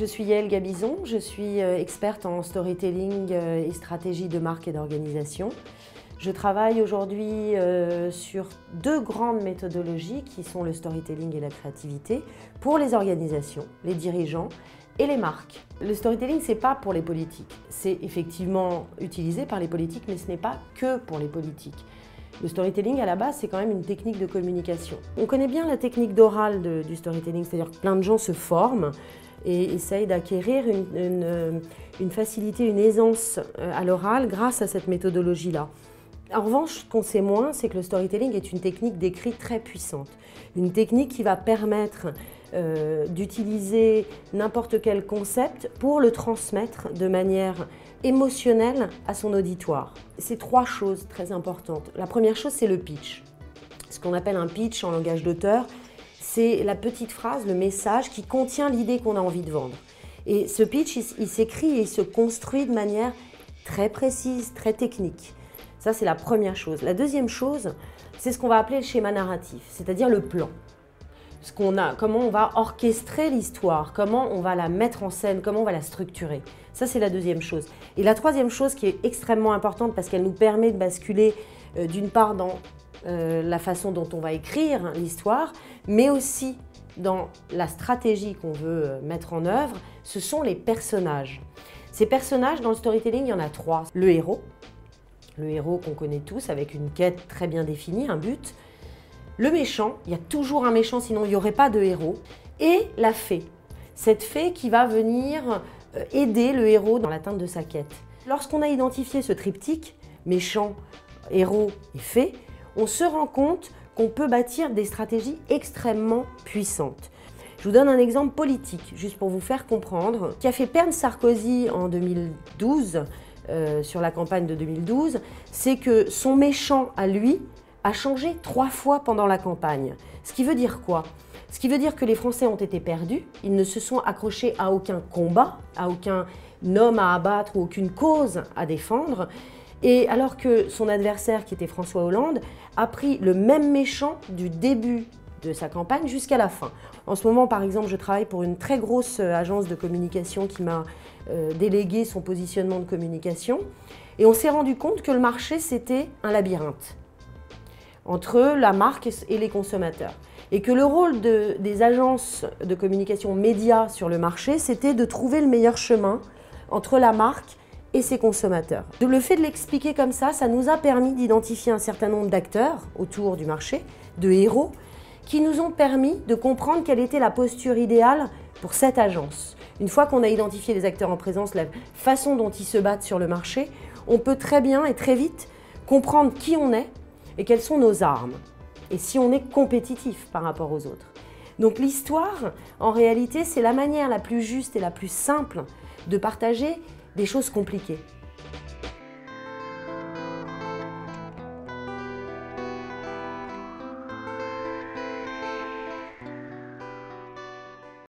Je suis Yael Gabizon, je suis experte en storytelling et stratégie de marque et d'organisation. Je travaille aujourd'hui sur deux grandes méthodologies qui sont le storytelling et la créativité pour les organisations, les dirigeants et les marques. Le storytelling, ce n'est pas pour les politiques. C'est effectivement utilisé par les politiques, mais ce n'est pas que pour les politiques. Le storytelling, à la base, c'est quand même une technique de communication. On connaît bien la technique d'oral du storytelling, c'est-à-dire que plein de gens se forment et essayent d'acquérir une facilité, une aisance à l'oral grâce à cette méthodologie-là. En revanche, ce qu'on sait moins, c'est que le storytelling est une technique d'écrit très puissante. Une technique qui va permettre d'utiliser n'importe quel concept pour le transmettre de manière émotionnelle à son auditoire. C'est trois choses très importantes. La première chose, c'est le pitch. Ce qu'on appelle un pitch en langage d'auteur, c'est la petite phrase, le message qui contient l'idée qu'on a envie de vendre. Et ce pitch, il s'écrit et il se construit de manière très précise, très technique. Ça, c'est la première chose. La deuxième chose, c'est ce qu'on va appeler le schéma narratif, c'est-à-dire le plan. Comment on va orchestrer l'histoire, comment on va la mettre en scène, comment on va la structurer. Ça, c'est la deuxième chose. Et la troisième chose qui est extrêmement importante parce qu'elle nous permet de basculer d'une part dans la façon dont on va écrire l'histoire, mais aussi dans la stratégie qu'on veut mettre en œuvre, ce sont les personnages. Ces personnages, dans le storytelling, il y en a trois. Le héros qu'on connaît tous avec une quête très bien définie, un but. Le méchant, il y a toujours un méchant, sinon il n'y aurait pas de héros. Et la fée, cette fée qui va venir aider le héros dans l'atteinte de sa quête. Lorsqu'on a identifié ce triptyque, méchant, héros et fée, on se rend compte qu'on peut bâtir des stratégies extrêmement puissantes. Je vous donne un exemple politique, juste pour vous faire comprendre, qui a fait perdre Sarkozy en 2012, sur la campagne de 2012, c'est que son méchant à lui a changé 3 fois pendant la campagne. Ce qui veut dire quoi? Ce qui veut dire que les Français ont été perdus, ils ne se sont accrochés à aucun combat, à aucun homme à abattre ou aucune cause à défendre. Et alors que son adversaire, qui était François Hollande, a pris le même méchant du début de sa campagne jusqu'à la fin. En ce moment, par exemple, je travaille pour une très grosse agence de communication qui m'a délégué son positionnement de communication. Et on s'est rendu compte que le marché, c'était un labyrinthe entre la marque et les consommateurs. Et que le rôle des agences de communication médias sur le marché, c'était de trouver le meilleur chemin entre la marque et ses consommateurs. Le fait de l'expliquer comme ça nous a permis d'identifier un certain nombre d'acteurs autour du marché, de héros, qui nous ont permis de comprendre quelle était la posture idéale pour cette agence. Une fois qu'on a identifié les acteurs en présence, la façon dont ils se battent sur le marché, on peut très bien et très vite comprendre qui on est et quelles sont nos armes, et si on est compétitif par rapport aux autres. Donc l'histoire, en réalité, c'est la manière la plus juste et la plus simple de partager des choses compliquées.